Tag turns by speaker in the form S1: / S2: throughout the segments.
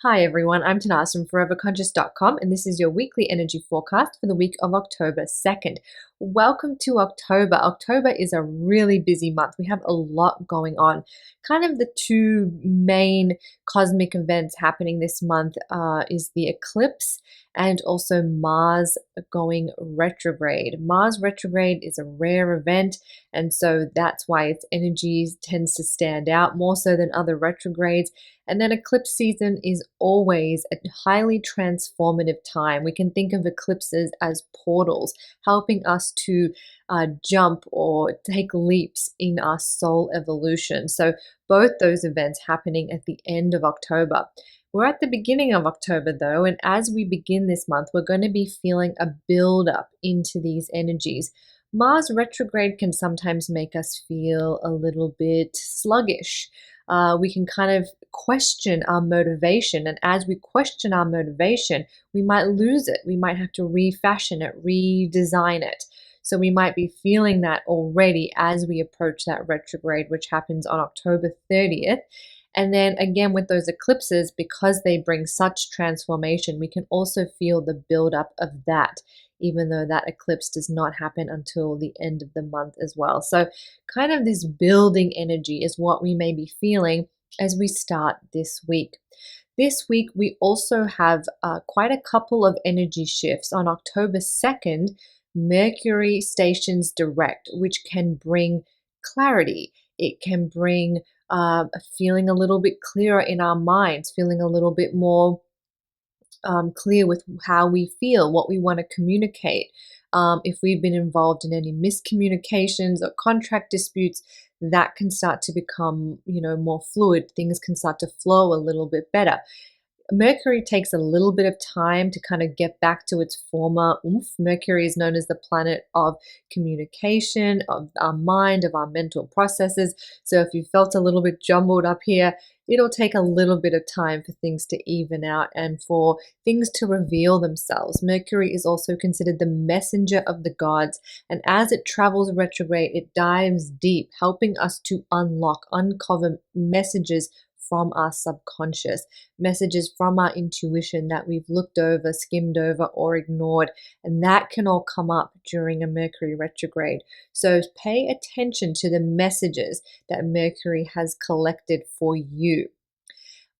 S1: Hi everyone, I'm Tanas from foreverconscious.com and this is your weekly energy forecast for the week of October 2nd. Welcome to October. October is a really busy month. We have a lot going on. Kind of the two main cosmic events happening this month is the eclipse and also Mars going retrograde. Mars retrograde is a rare event, and so that's why its energy tends to stand out more so than other retrogrades. And then eclipse season is always a highly transformative time. We can think of eclipses as portals, helping us to jump or take leaps in our soul evolution. So both those events happening at the end of October. We're at the beginning of October though, and as we begin this month, we're going to be feeling a build up into these energies. Mars retrograde can sometimes make us feel a little bit sluggish. We can kind of question our motivation, and as we question our motivation, we might lose it. We might have to refashion it, redesign it. So we might be feeling that already as we approach that retrograde, which happens on October 30th. And then again, with those eclipses, because they bring such transformation, we can also feel the buildup of that, even though that eclipse does not happen until the end of the month as well. So kind of this building energy is what we may be feeling as we start this week. This week, we also have quite a couple of energy shifts. On October 2nd, Mercury stations direct, which can bring clarity. It can bring feeling a little bit clearer in our minds, feeling a little bit more clear with how we feel, what we want to communicate. If we've been involved in any miscommunications or contract disputes, that can start to become, more fluid. Things can start to flow a little bit better. Mercury takes a little bit of time to kind of get back to its former oomph. Mercury is known as the planet of communication, of our mind, of our mental processes. So if you felt a little bit jumbled up here, it'll take a little bit of time for things to even out and for things to reveal themselves. Mercury is also considered the messenger of the gods, and as it travels retrograde, it dives deep, helping us to uncover messages from our subconscious, messages from our intuition that we've looked over, skimmed over, or ignored. And that can all come up during a Mercury retrograde. So pay attention to the messages that Mercury has collected for you.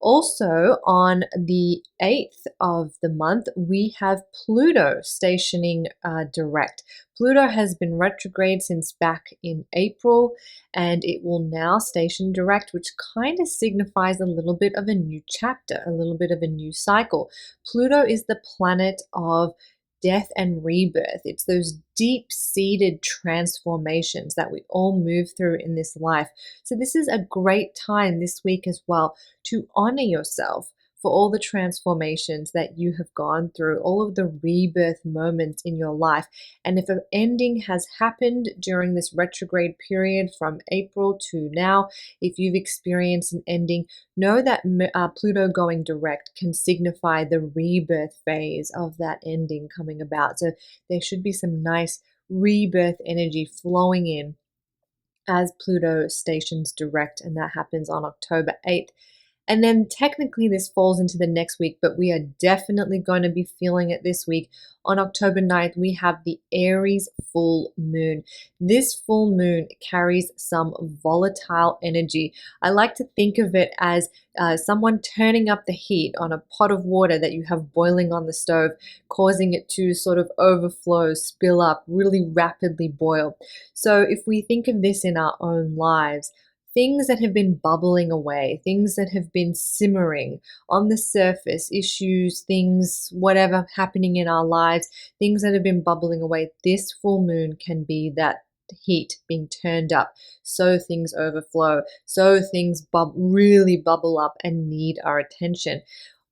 S1: Also, on the 8th of the month, we have Pluto stationing direct. Pluto has been retrograde since back in April, and it will now station direct, which kind of signifies a little bit of a new chapter, a little bit of a new cycle. Pluto is the planet of death and rebirth. It's those deep-seated transformations that we all move through in this life. So this is a great time this week as well to honor yourself for all the transformations that you have gone through, all of the rebirth moments in your life. And if an ending has happened during this retrograde period from April to now, if you've experienced an ending, know that Pluto going direct can signify the rebirth phase of that ending coming about. So there should be some nice rebirth energy flowing in as Pluto stations direct, and that happens on October 8th. And then technically this falls into the next week, but we are definitely going to be feeling it this week. On October 9th, we have the Aries full moon. This full moon carries some volatile energy. I like to think of it as someone turning up the heat on a pot of water that you have boiling on the stove, causing it to sort of overflow, spill up, really rapidly boil. So if we think of this in our own lives, things that have been bubbling away, things that have been simmering on the surface, issues, things, whatever happening in our lives, things that have been bubbling away, this full moon can be that heat being turned up so things overflow, so things really bubble up and need our attention.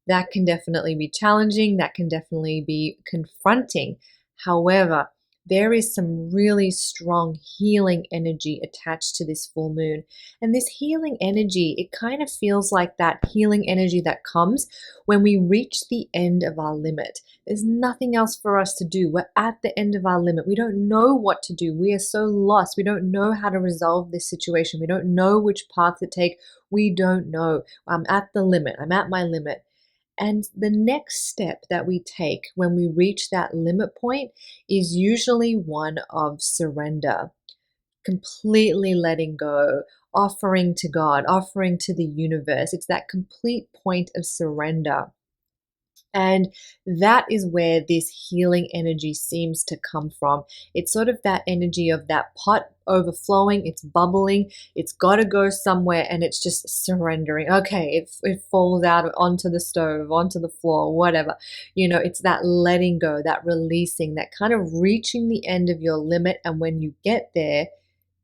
S1: That can definitely be challenging, that can definitely be confronting. However, there is some really strong healing energy attached to this full moon. And this healing energy, it kind of feels like that healing energy that comes when we reach the end of our limit. There's nothing else for us to do. We're at the end of our limit. We don't know what to do. We are so lost. We don't know how to resolve this situation. We don't know which path to take. We don't know. I'm at the limit. I'm at my limit. And the next step that we take when we reach that limit point is usually one of surrender, completely letting go, offering to God, offering to the universe. It's that complete point of surrender. And that is where this healing energy seems to come from. It's sort of that energy of that pot overflowing, it's bubbling, it's got to go somewhere, and it's just surrendering. Okay, it falls out onto the stove, onto the floor, whatever. It's that letting go, that releasing, that kind of reaching the end of your limit. And when you get there,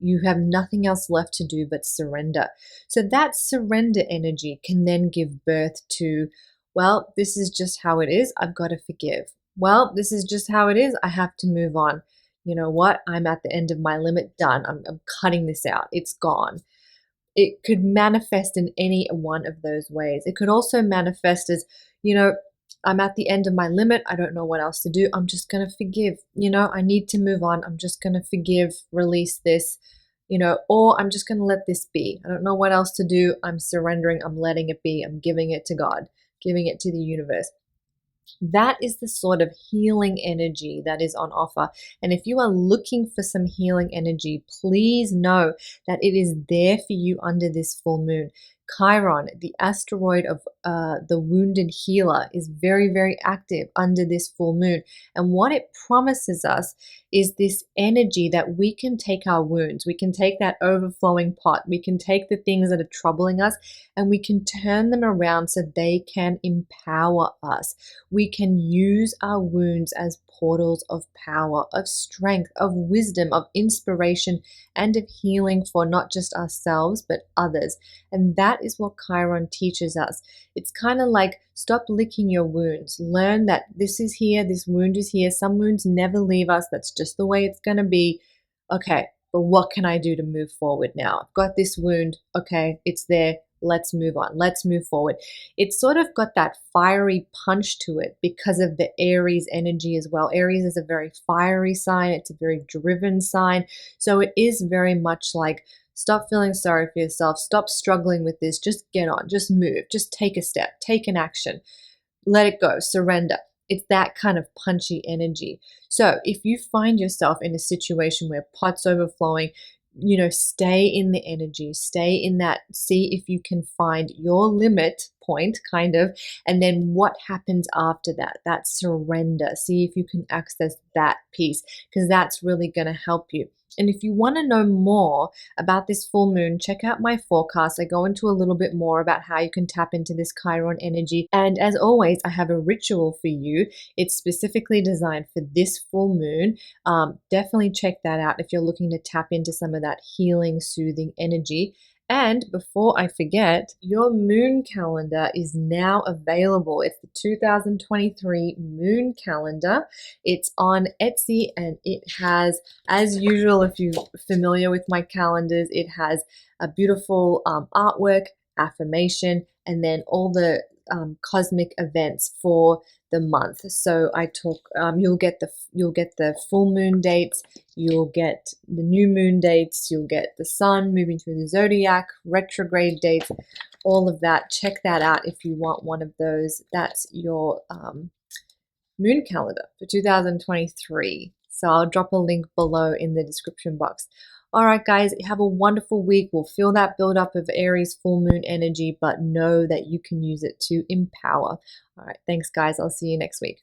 S1: you have nothing else left to do but surrender. So that surrender energy can then give birth to, well, this is just how it is. I've got to forgive. Well, this is just how it is. I have to move on. You know what? I'm at the end of my limit. Done. I'm cutting this out. It's gone. It could manifest in any one of those ways. It could also manifest as, I'm at the end of my limit. I don't know what else to do. I'm just going to forgive. I need to move on. I'm just going to forgive, release this, or I'm just going to let this be. I don't know what else to do. I'm surrendering. I'm letting it be. I'm giving it to God, giving it to the universe. That is the sort of healing energy that is on offer. And if you are looking for some healing energy, please know that it is there for you under this full moon. Chiron, the asteroid of the wounded healer, is very, very active under this full moon. And what it promises us is this energy that we can take our wounds, we can take that overflowing pot, we can take the things that are troubling us, and we can turn them around so they can empower us. We can use our wounds as portals of power, of strength, of wisdom, of inspiration, and of healing for not just ourselves, but others. And that is what Chiron teaches us. It's kind of like, stop licking your wounds. Learn that this is here, this wound is here. Some wounds never leave us. That's just the way it's going to be. Okay, but what can I do to move forward now? I've got this wound. Okay, it's there. Let's move on. Let's move forward. It's sort of got that fiery punch to it because of the Aries energy as well. Aries is a very fiery sign. It's a very driven sign. So it is very much like, stop feeling sorry for yourself. Stop struggling with this. Just get on. Just move. Just take a step. Take an action. Let it go. Surrender. It's that kind of punchy energy. So if you find yourself in a situation where pot's overflowing, stay in the energy, stay in that, see if you can find your limit point, kind of, and then what happens after that, that surrender. See if you can access that piece, because that's really going to help you. And if you want to know more about this full moon, check out my forecast. I go into a little bit more about how you can tap into this Chiron energy. And as always, I have a ritual for you. It's specifically designed for this full moon. Definitely check that out if you're looking to tap into some of that healing, soothing energy. And before I forget, your moon calendar is now available. It's the 2023 moon calendar. It's on Etsy, and it has, as usual, if you're familiar with my calendars, it has a beautiful artwork, affirmation, and then all the cosmic events for the month. So I talk. You'll get the full moon dates. You'll get the new moon dates. You'll get the sun moving through the zodiac, retrograde dates, all of that. Check that out if you want one of those. That's your moon calendar for 2023. So I'll drop a link below in the description box. All right, guys, have a wonderful week. We'll feel that build up of Aries full moon energy, but know that you can use it to empower. All right, thanks, guys. I'll see you next week.